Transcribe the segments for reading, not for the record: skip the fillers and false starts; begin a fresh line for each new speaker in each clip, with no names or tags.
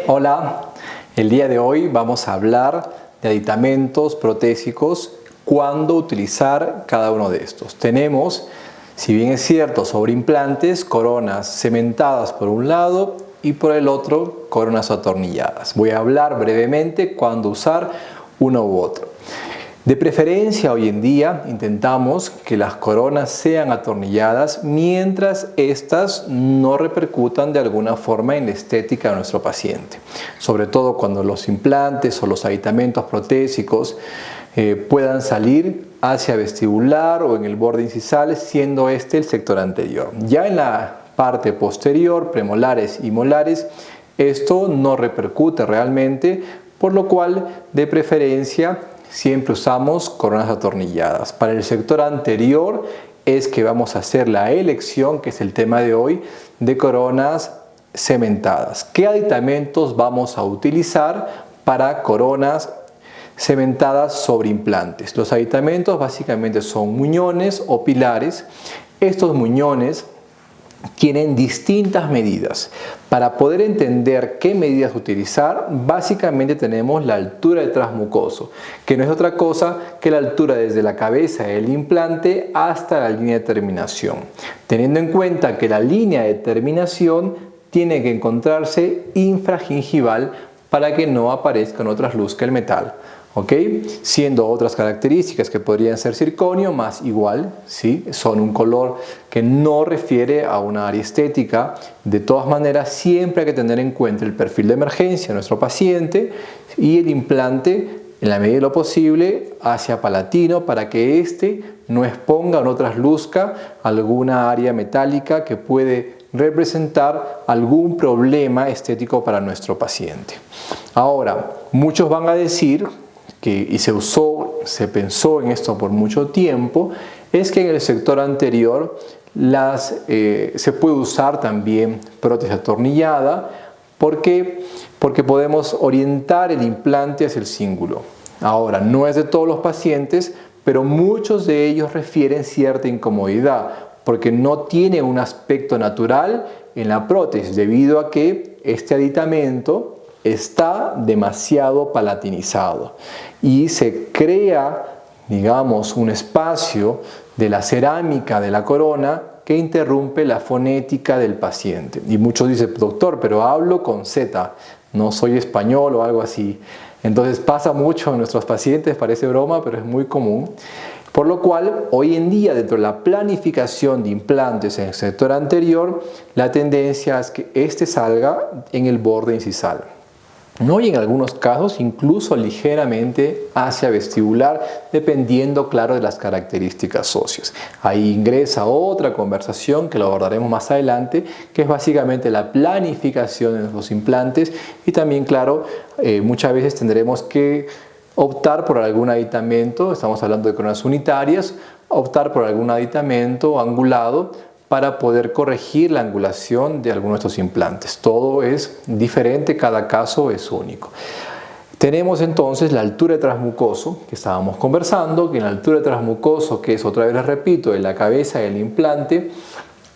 Hola, el día de hoy vamos a hablar de aditamentos protésicos, cuándo utilizar cada uno de estos. Tenemos, si bien es cierto, sobre implantes, coronas cementadas por un lado y por el otro coronas atornilladas. Voy a hablar brevemente cuándo usar uno u otro. De preferencia, hoy en día intentamos que las coronas sean atornilladas mientras éstas no repercutan de alguna forma en la estética de nuestro paciente. Sobre todo cuando los implantes o los aditamentos protésicos puedan salir hacia vestibular o en el borde incisal, siendo este el sector anterior. Ya en la parte posterior, premolares y molares, esto no repercute realmente, por lo cual de preferencia siempre usamos coronas atornilladas. Para el sector anterior es que vamos a hacer la elección, que es el tema de hoy, de coronas cementadas. ¿Qué aditamentos vamos a utilizar para coronas cementadas sobre implantes? Los aditamentos básicamente son muñones o pilares. Estos muñones tienen distintas medidas. Para poder entender qué medidas utilizar, básicamente tenemos la altura del transmucoso, que no es otra cosa que la altura desde la cabeza del implante hasta la línea de terminación. Teniendo en cuenta que la línea de terminación tiene que encontrarse infragingival para que no aparezcan otras luz que el metal. ¿Ok? Siendo otras características que podrían ser circonio, más igual, ¿sí? Son un color que no refiere a una área estética. De todas maneras, siempre hay que tener en cuenta el perfil de emergencia de nuestro paciente y el implante, en la medida de lo posible, hacia palatino para que éste no exponga o no trasluzca alguna área metálica que puede representar algún problema estético para nuestro paciente. Ahora, muchos van a decir y se pensó en esto por mucho tiempo, es que en el sector anterior se puede usar también prótesis atornillada porque podemos orientar el implante hacia el cíngulo. Ahora, no es de todos los pacientes, pero muchos de ellos refieren cierta incomodidad porque no tiene un aspecto natural en la prótesis debido a que este aditamento está demasiado palatinizado y se crea, digamos, un espacio de la cerámica de la corona que interrumpe la fonética del paciente. Y muchos dicen, doctor, pero hablo con Z, no soy español o algo así. Entonces pasa mucho en nuestros pacientes, parece broma, pero es muy común. Por lo cual, hoy en día, dentro de la planificación de implantes en el sector anterior, la tendencia es que este salga en el borde incisal. No, y en algunos casos incluso ligeramente hacia vestibular, dependiendo, claro, de las características óseas. Ahí ingresa otra conversación que lo abordaremos más adelante, que es básicamente la planificación de los implantes y también, claro, muchas veces tendremos que optar por algún aditamento, estamos hablando de coronas unitarias, optar por algún aditamento angulado para poder corregir la angulación de algunos de estos implantes. Todo es diferente, cada caso es único. Tenemos entonces la altura de transmucoso que estábamos conversando, que en la altura de transmucoso, que es, otra vez les repito, de la cabeza del implante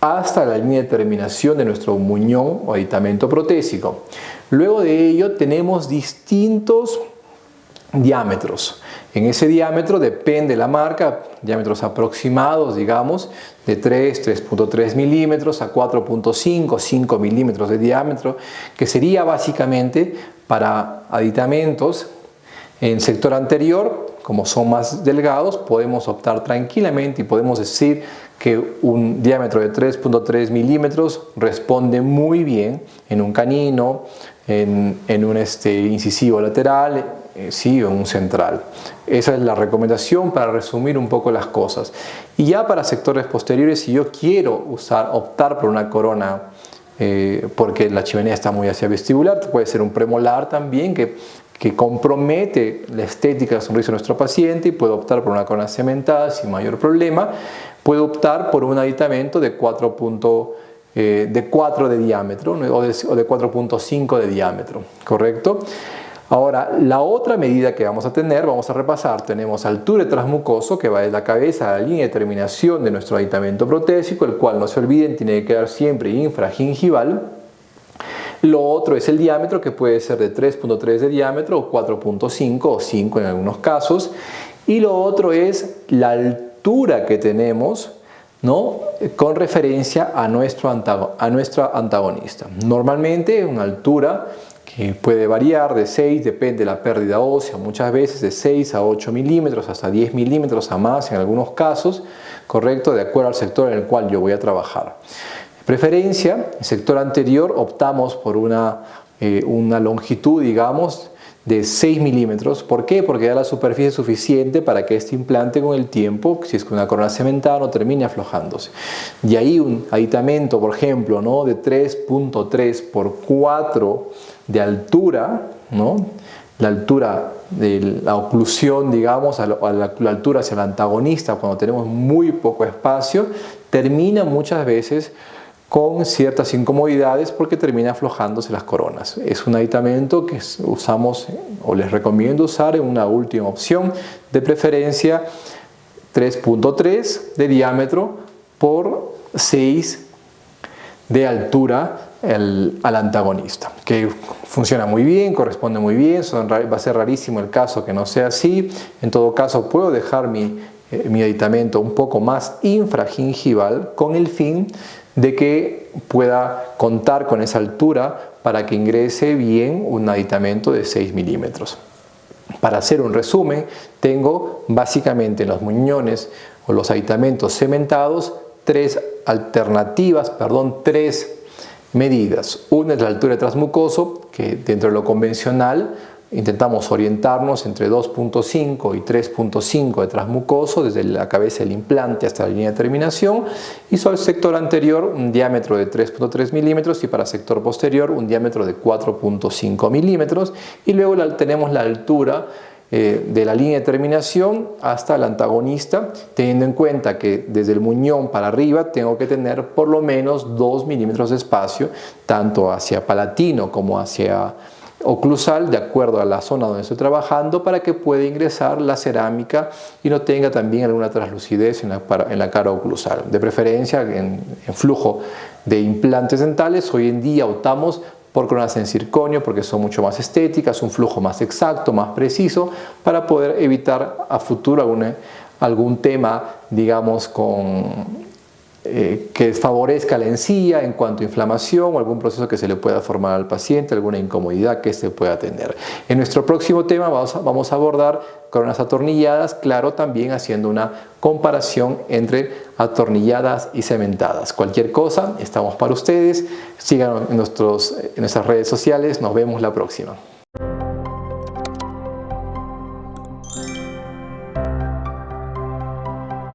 hasta la línea de terminación de nuestro muñón o aditamento protésico. Luego de ello tenemos distintos diámetros. En ese diámetro depende la marca, diámetros aproximados, digamos, de 3.3 milímetros a 4.5, 5 milímetros de diámetro, que sería básicamente para aditamentos en sector anterior. Como son más delgados, podemos optar tranquilamente y podemos decir que un diámetro de 3.3 milímetros responde muy bien en un canino, en un incisivo lateral, sí, o en un central. Esa es la recomendación para resumir un poco las cosas. Y ya para sectores posteriores, si yo quiero optar por una corona porque la chimenea está muy hacia vestibular, puede ser un premolar también que compromete la estética de la sonrisa de nuestro paciente y puedo optar por una corona cementada sin mayor problema. Puedo optar por un aditamento de 4 de diámetro o de 4.5 de diámetro, ¿correcto? Ahora, la otra medida que vamos a tener, vamos a repasar, tenemos altura de transmucoso que va desde la cabeza a la línea de terminación de nuestro aditamento protésico, el cual, no se olviden, tiene que quedar siempre infragingival. Lo otro es el diámetro, que puede ser de 3.3 de diámetro o 4.5 o 5 en algunos casos. Y lo otro es la altura que tenemos, ¿no?, con referencia a nuestra antagonista. Normalmente una altura que puede variar de 6, depende de la pérdida ósea, muchas veces de 6 a 8 milímetros, hasta 10 milímetros a más en algunos casos, correcto, de acuerdo al sector en el cual yo voy a trabajar. De preferencia, el sector anterior optamos por una longitud, digamos, de 6 milímetros. ¿Por qué? Porque da la superficie suficiente para que este implante con el tiempo, si es que una corona cementada, no termine aflojándose. Y ahí un aditamento, por ejemplo, ¿no?, de 3.3 por 4 de altura, ¿no?, la altura de la oclusión, digamos, a la altura hacia el antagonista, cuando tenemos muy poco espacio, termina muchas veces con ciertas incomodidades porque termina aflojándose las coronas. Es un aditamento que usamos o les recomiendo usar en una última opción, de preferencia 3.3 de diámetro por 6 de altura al antagonista, que funciona muy bien, corresponde muy bien. Va a ser rarísimo el caso que no sea así. En todo caso, puedo dejar mi aditamento un poco más infragingival con el fin de que pueda contar con esa altura para que ingrese bien un aditamento de 6 milímetros. Para hacer un resumen, tengo básicamente en los muñones o los aditamentos cementados tres medidas. Una es la altura de transmucoso, que dentro de lo convencional intentamos orientarnos entre 2.5 y 3.5 de transmucoso, desde la cabeza del implante hasta la línea de terminación, y sobre el sector anterior un diámetro de 3.3 milímetros y para el sector posterior un diámetro de 4.5 milímetros, y luego tenemos la altura de la línea de terminación hasta el antagonista, teniendo en cuenta que desde el muñón para arriba tengo que tener por lo menos 2 milímetros de espacio, tanto hacia palatino como hacia oclusal, de acuerdo a la zona donde estoy trabajando, para que pueda ingresar la cerámica y no tenga también alguna translucidez en la cara oclusal. De preferencia, en flujo de implantes dentales, hoy en día optamos por coronas en circonio porque son mucho más estéticas, un flujo más exacto, más preciso, para poder evitar a futuro algún tema, digamos, que favorezca la encía en cuanto a inflamación o algún proceso que se le pueda formar al paciente, alguna incomodidad que se pueda tener. En nuestro próximo tema vamos a abordar coronas atornilladas, claro, también haciendo una comparación entre atornilladas y cementadas. Cualquier cosa, estamos para ustedes. Síganos en nuestras redes sociales. Nos vemos la próxima.